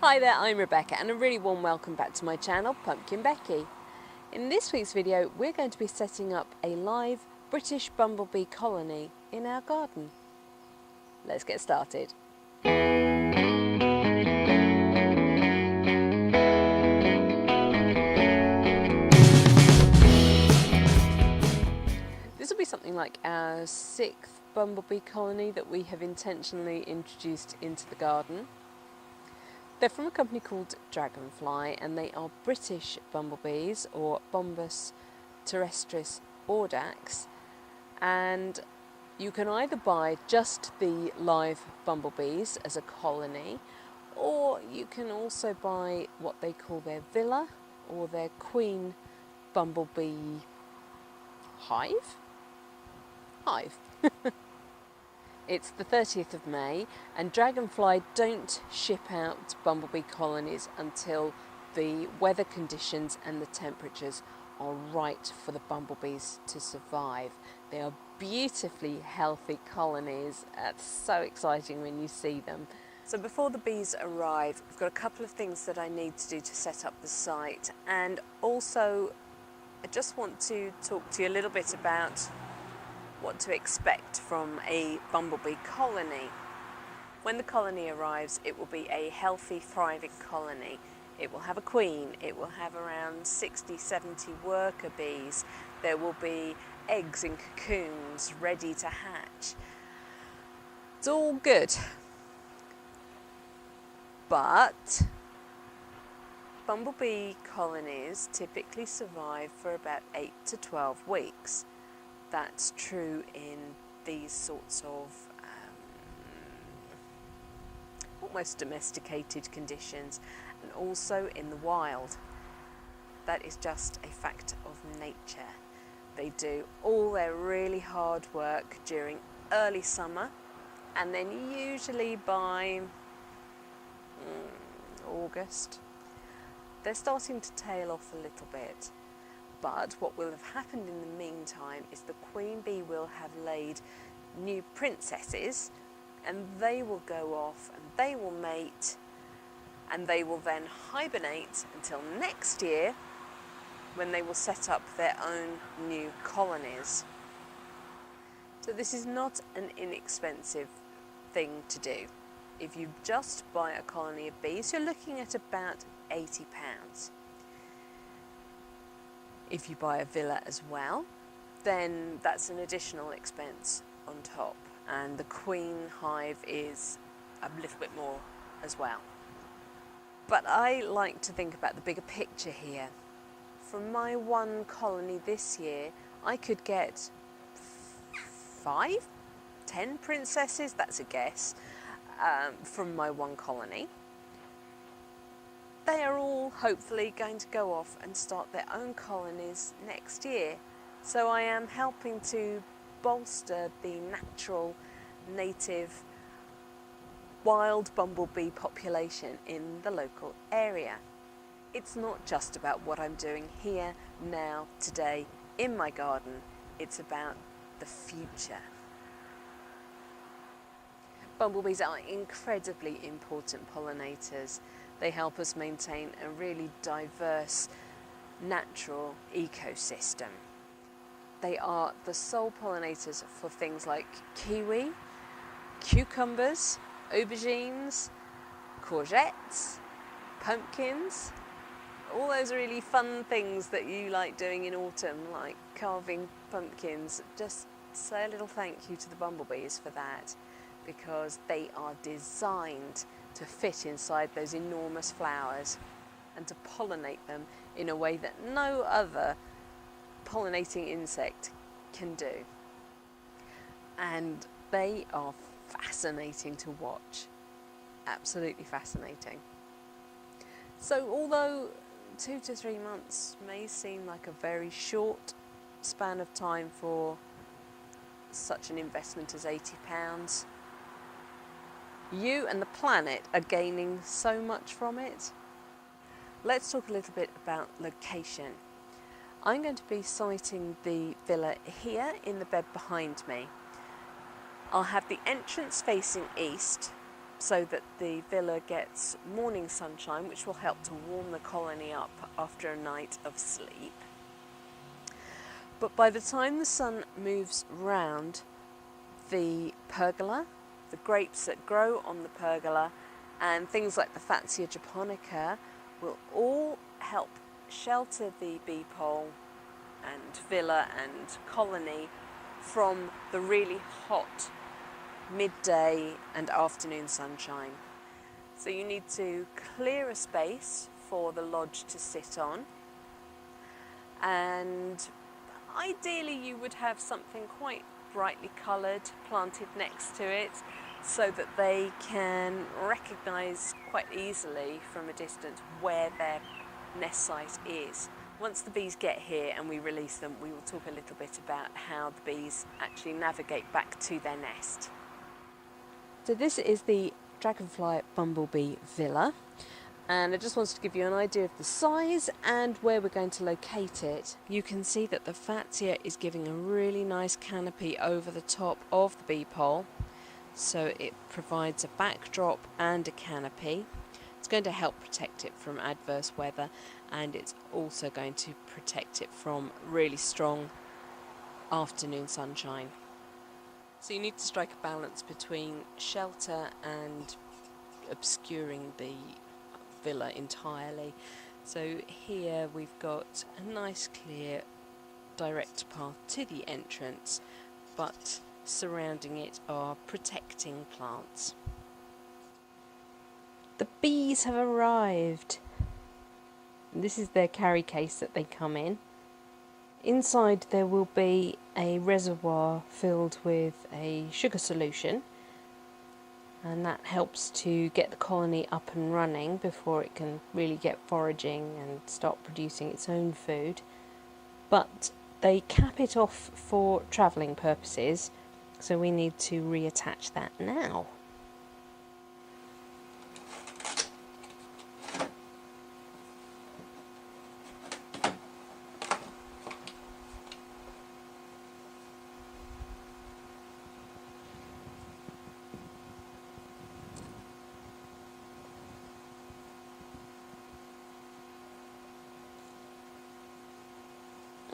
Hi there, I'm Rebecca and a really warm welcome back to my channel, PumpkinBecki. In this week's video, we're going to be setting up a live British bumblebee colony in our garden. Let's get started. This will be something like our 6th bumblebee colony that we have intentionally introduced into the garden. They're from a company called Dragonfli and they are British bumblebees, or Bombus terrestris audax, and you can either buy just the live bumblebees as a colony, or you can also buy what they call their villa or their queen bumblebee hive. It's the 30th of May and Dragonfli don't ship out bumblebee colonies until the weather conditions and the temperatures are right for the bumblebees to survive. They are beautifully healthy colonies. It's so exciting when you see them. So before the bees arrive, I've got a couple of things that I need to do to set up the site, and also I just want to talk to you a little bit about what to expect from a bumblebee colony. When the colony arrives, it will be a healthy, thriving colony. It will have a queen, it will have around 60-70 worker bees. There will be eggs in cocoons ready to hatch. It's all good. But bumblebee colonies typically survive for about 8 to 12 weeks. That's true in these sorts of almost domesticated conditions, and also in the wild. That is just a fact of nature. They do all their really hard work during early summer, and then usually by August, they're starting to tail off a little bit. But what will have happened in the meantime is the queen bee will have laid new princesses, and they will go off and they will mate, and they will then hibernate until next year, when they will set up their own new colonies. So this is not an inexpensive thing to do. If you just buy a colony of bees, you're looking at about £80. If you buy a villa as well, then that's an additional expense on top, and the queen hive is a little bit more as well. But I like to think about the bigger picture here. From my one colony this year, I could get 5, 10 princesses, that's a guess, from my one colony. They are all hopefully going to go off and start their own colonies next year. So I am helping to bolster the natural, native, wild bumblebee population in the local area. It's not just about what I'm doing here, now, today, in my garden. It's about the future. Bumblebees are incredibly important pollinators. They help us maintain a really diverse natural ecosystem. They are the sole pollinators for things like kiwi, cucumbers, aubergines, courgettes, pumpkins, all those really fun things that you like doing in autumn, like carving pumpkins. Just say a little thank you to the bumblebees for that, because they are designed to fit inside those enormous flowers and to pollinate them in a way that no other pollinating insect can do. And they are fascinating to watch, absolutely fascinating. So although 2 to 3 months may seem like a very short span of time for such an investment as £80, you and the planet are gaining so much from it. Let's talk a little bit about location. I'm going to be siting the villa here in the bed behind me. I'll have the entrance facing east, so that the villa gets morning sunshine, which will help to warm the colony up after a night of sleep. But by the time the sun moves round, the pergola, the grapes that grow on the pergola, and things like the Fatsia japonica will all help shelter the bee pole and villa and colony from the really hot midday and afternoon sunshine. So you need to clear a space for the lodge to sit on, and ideally you would have something quite brightly coloured planted next to it so that they can recognise quite easily from a distance where their nest site is. Once the bees get here and we release them, we will talk a little bit about how the bees actually navigate back to their nest. So this is the Dragonfli Bumblebee villa, and I just wanted to give you an idea of the size and where we're going to locate it. You can see that the Fatsia is giving a really nice canopy over the top of the bee pole, so it provides a backdrop and a canopy. It's going to help protect it from adverse weather, and it's also going to protect it from really strong afternoon sunshine. So you need to strike a balance between shelter and obscuring the villa entirely. So here we've got a nice clear direct path to the entrance, but surrounding it are protecting plants. The bees have arrived. This is their carry case that they come in. Inside there will be a reservoir filled with a sugar solution, and that helps to get the colony up and running before it can really get foraging and start producing its own food. But they cap it off for travelling purposes, so we need to reattach that now.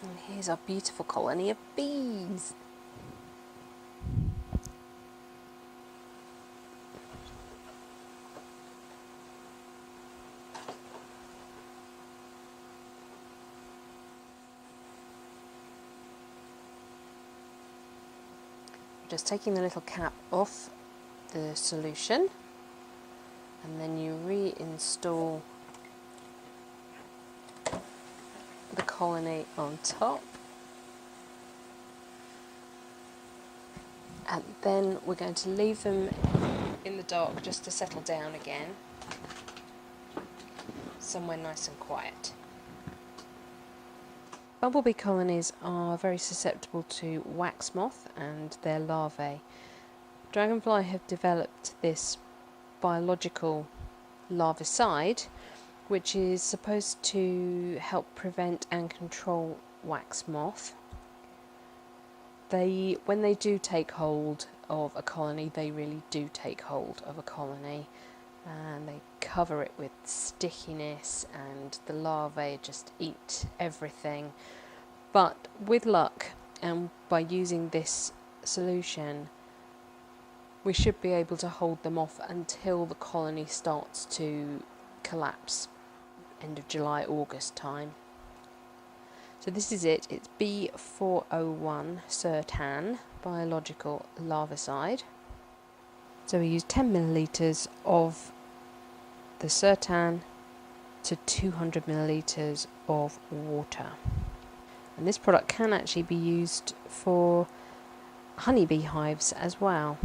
And here's our beautiful colony of bees. Just taking the little cap off the solution, and then you reinstall the colony on top, and then we're going to leave them in the dark just to settle down again, somewhere nice and quiet. Bumblebee colonies are very susceptible to wax moth and their larvae. Dragonfly have developed this biological larvicide, which is supposed to help prevent and control wax moth. When they do take hold of a colony, they really do take hold of a colony, and they cover it with stickiness, and the larvae just eat everything. But with luck, and by using this solution, we should be able to hold them off until the colony starts to collapse, end of July, August time. So this is it. It's B401 Sertan biological larvicide. So we use 10 millilitres of the Sertan to 200 millilitres of water. And this product can actually be used for honeybee hives as well.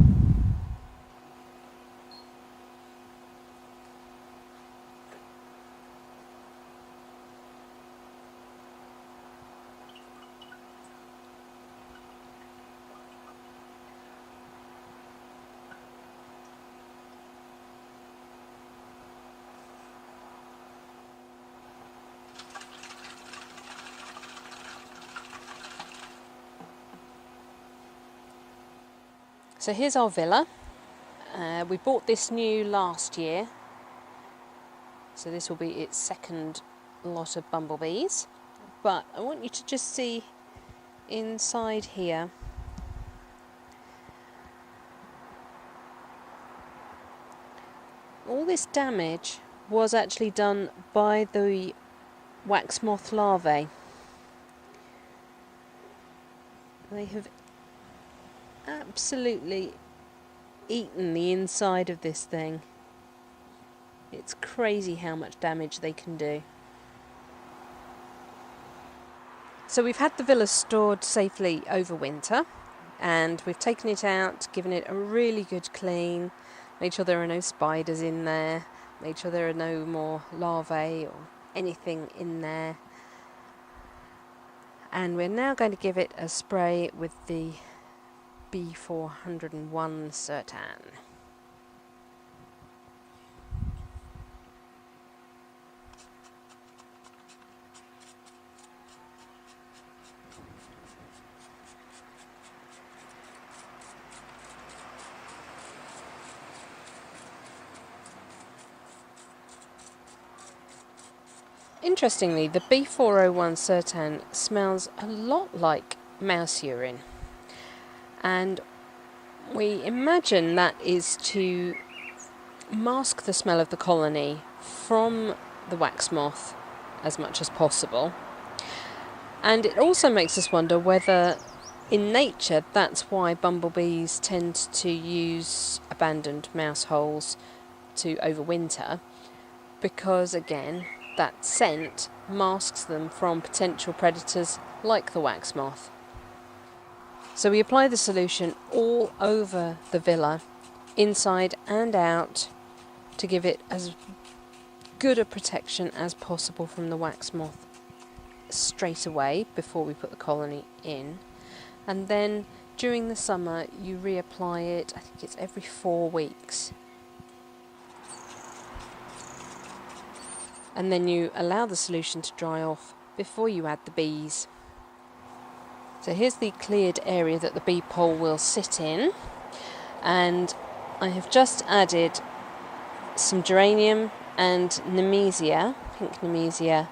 So here's our villa, We bought this new last year, so this will be its second lot of bumblebees. But I want you to just see inside here. All this damage was actually done by the wax moth larvae. They have absolutely eaten the inside of this thing. It's crazy how much damage they can do. So we've had the villa stored safely over winter, and we've taken it out, given it a really good clean, made sure there are no spiders in there, made sure there are no more larvae or anything in there. And we're now going to give it a spray with the B401 Sertan. Interestingly, the B401 Sertan smells a lot like mouse urine, and we imagine that is to mask the smell of the colony from the wax moth as much as possible. And it also makes us wonder whether in nature that's why bumblebees tend to use abandoned mouse holes to overwinter, because again that scent masks them from potential predators like the wax moth. So we apply the solution all over the villa, inside and out, to give it as good a protection as possible from the wax moth straight away before we put the colony in. And then during the summer you reapply it, I think it's every 4 weeks. And then you allow the solution to dry off before you add the bees. So here's the cleared area that the bee pole will sit in, and I have just added some geranium and nemesia, pink nemesia,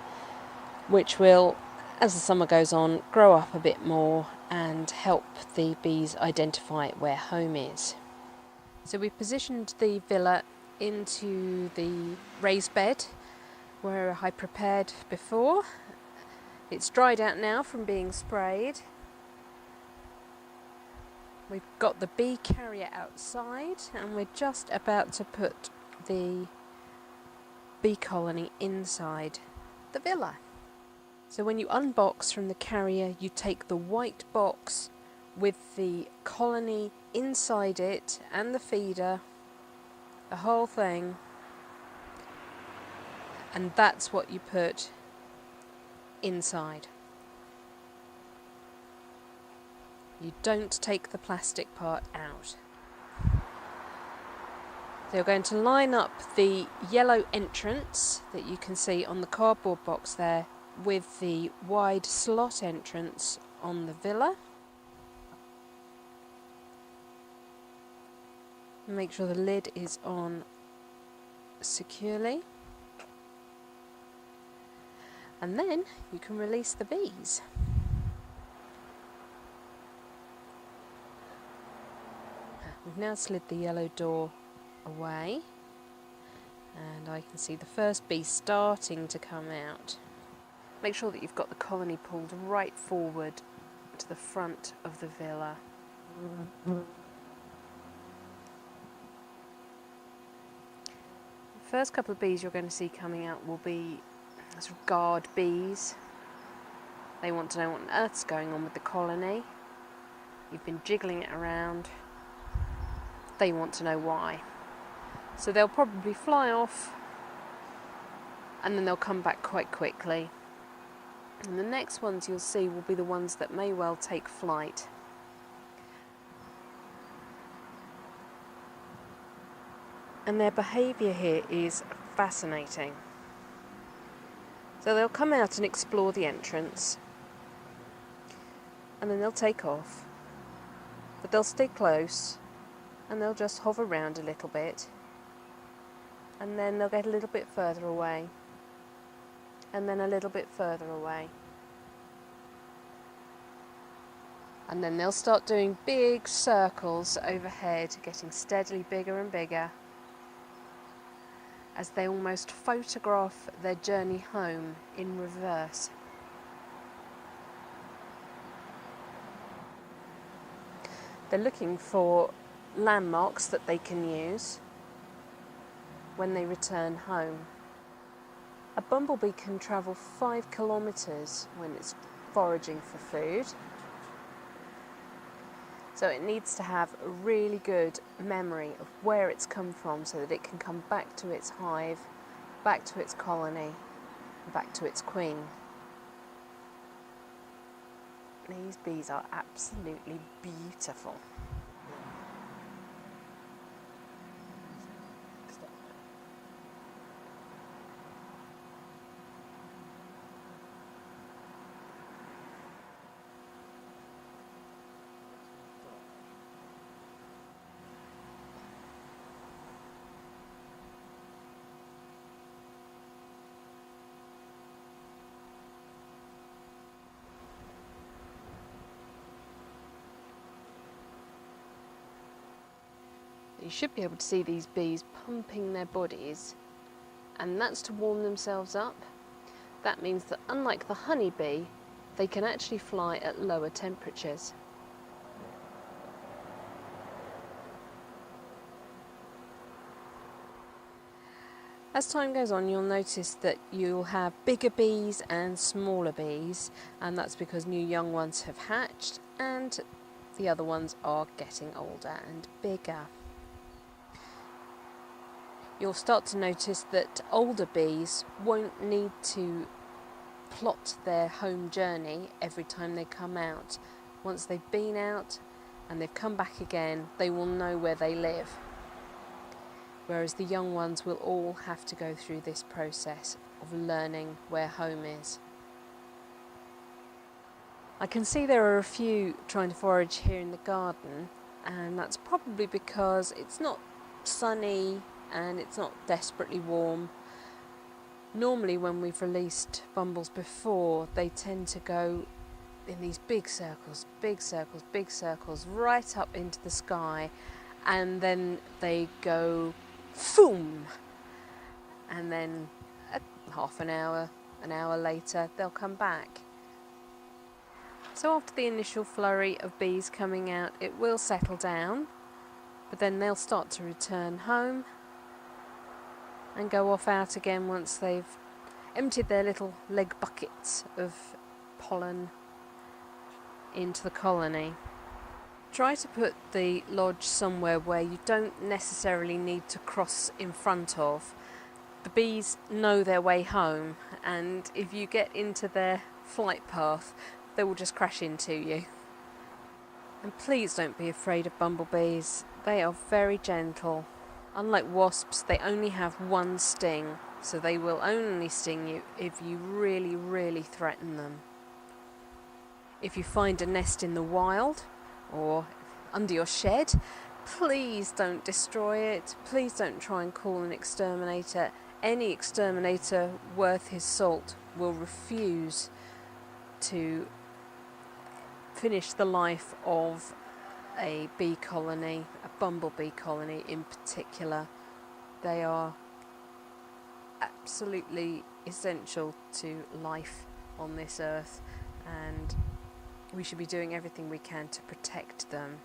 which will, as the summer goes on, grow up a bit more and help the bees identify where home is. So we positioned the villa into the raised bed where I prepared before. It's dried out now from being sprayed. We've got the bee carrier outside, and we're just about to put the bee colony inside the villa. So when you unbox from the carrier, you take the white box with the colony inside it and the feeder, the whole thing, and that's what you put inside. You don't take the plastic part out. So you're going to line up the yellow entrance that you can see on the cardboard box there with the wide slot entrance on the villa. Make sure the lid is on securely. And then you can release the bees. We've now slid the yellow door away, and I can see the first bee starting to come out. Make sure that you've got the colony pulled right forward to the front of the villa. The first couple of bees you're going to see coming out will be sort of guard bees. They want to know what on earth's going on with the colony. You've been jiggling it around. They want to know why. So they'll probably fly off, and then they'll come back quite quickly. And the next ones you'll see will be the ones that may well take flight. And their behaviour here is fascinating. So they'll come out and explore the entrance, and then they'll take off, but they'll stay close and they'll just hover around a little bit, and then they'll get a little bit further away, and then a little bit further away. And then they'll start doing big circles overhead, getting steadily bigger and bigger as they almost photograph their journey home in reverse. They're looking for landmarks that they can use when they return home. A bumblebee can travel 5 kilometres when it's foraging for food. So it needs to have a really good memory of where it's come from so that it can come back to its hive, back to its colony, back to its queen. These bees are absolutely beautiful. You should be able to see these bees pumping their bodies, and that's to warm themselves up. That means that unlike the honeybee, they can actually fly at lower temperatures. As time goes on, you'll notice that you'll have bigger bees and smaller bees, and that's because new young ones have hatched and the other ones are getting older and bigger. You'll start to notice that older bees won't need to plot their home journey every time they come out. Once they've been out and they've come back again, they will know where they live. Whereas the young ones will all have to go through this process of learning where home is. I can see there are a few trying to forage here in the garden, and that's probably because it's not sunny and it's not desperately warm. Normally when we've released bumbles before, they tend to go in these big circles, big circles, big circles, right up into the sky, and then they go foom, and then half an hour later they'll come back. So after the initial flurry of bees coming out, it will settle down, but then they'll start to return home and go off out again once they've emptied their little leg buckets of pollen into the colony. Try to put the lodge somewhere where you don't necessarily need to cross in front of. The bees know their way home, and if you get into their flight path, they will just crash into you. And please don't be afraid of bumblebees. They are very gentle. Unlike wasps, they only have one sting, so they will only sting you if you really, really threaten them. If you find a nest in the wild or under your shed, please don't destroy it. Please don't try and call an exterminator. Any exterminator worth his salt will refuse to finish the life of a bee colony, a bumblebee colony in particular. They are absolutely essential to life on this earth, and we should be doing everything we can to protect them.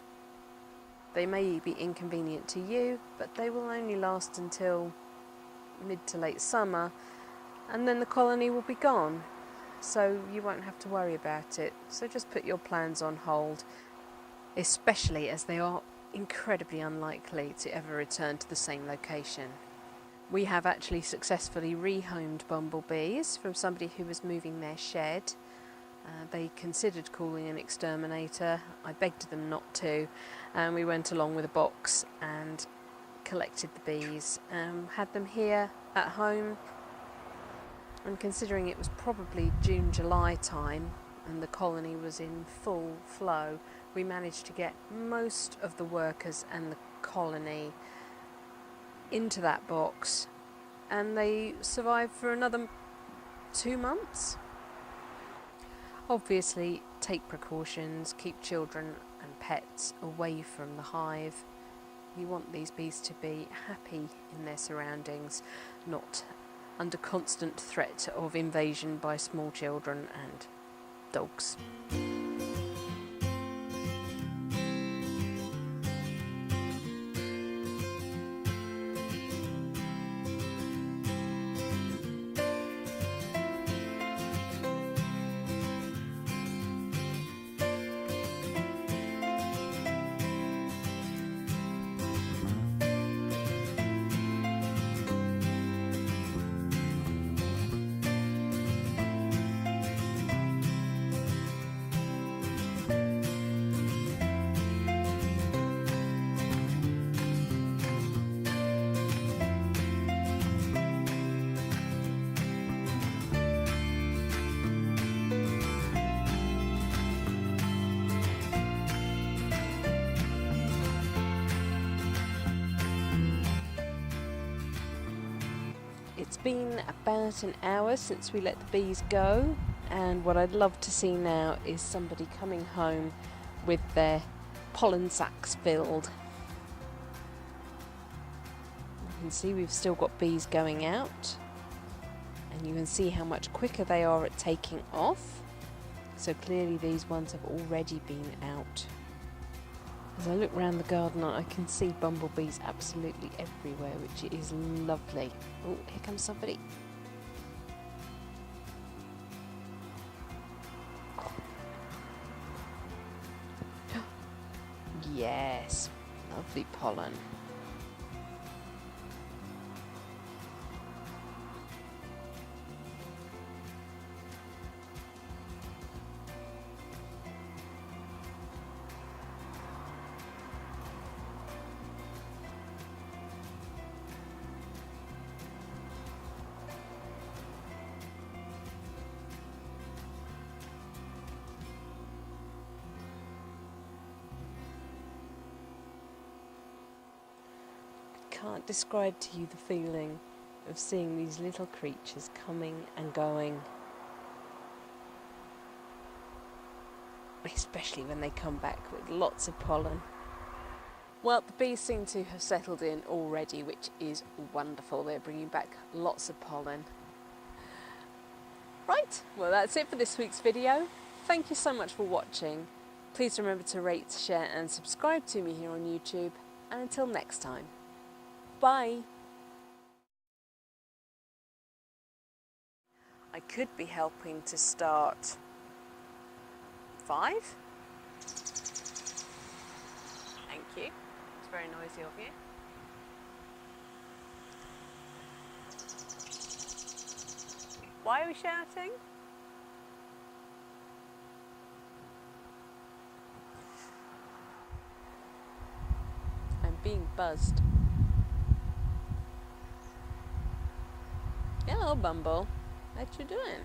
They may be inconvenient to you, but they will only last until mid to late summer, and then the colony will be gone, so you won't have to worry about it. So just put your plans on hold, especially as they are incredibly unlikely to ever return to the same location. We have actually successfully rehomed bumblebees from somebody who was moving their shed. They considered calling an exterminator. I begged them not to, and we went along with a box and collected the bees, had them here at home, and considering it was probably June, July time and the colony was in full flow, we managed to get most of the workers and the colony into that box, and they survive for another 2 months. Obviously, take precautions, keep children and pets away from the hive. You want these bees to be happy in their surroundings, not under constant threat of invasion by small children and dogs. It's been about an hour since we let the bees go, and what I'd love to see now is somebody coming home with their pollen sacks filled. You can see we've still got bees going out, and you can see how much quicker they are at taking off. So clearly these ones have already been out. As I look around the garden, I can see bumblebees absolutely everywhere, which is lovely. Oh, here comes somebody. Yes, lovely pollen. Can't describe to you the feeling of seeing these little creatures coming and going, especially when they come back with lots of pollen. Well, the bees seem to have settled in already, which is wonderful. They're bringing back lots of pollen. Right, well, that's it for this week's video. Thank you so much for watching. Please remember to rate, share and subscribe to me here on YouTube, and until next time, bye. I could be helping to start 5. Thank you. It's very noisy of you. Why are we shouting? I'm being buzzed. Hello, Bumble. What you doing?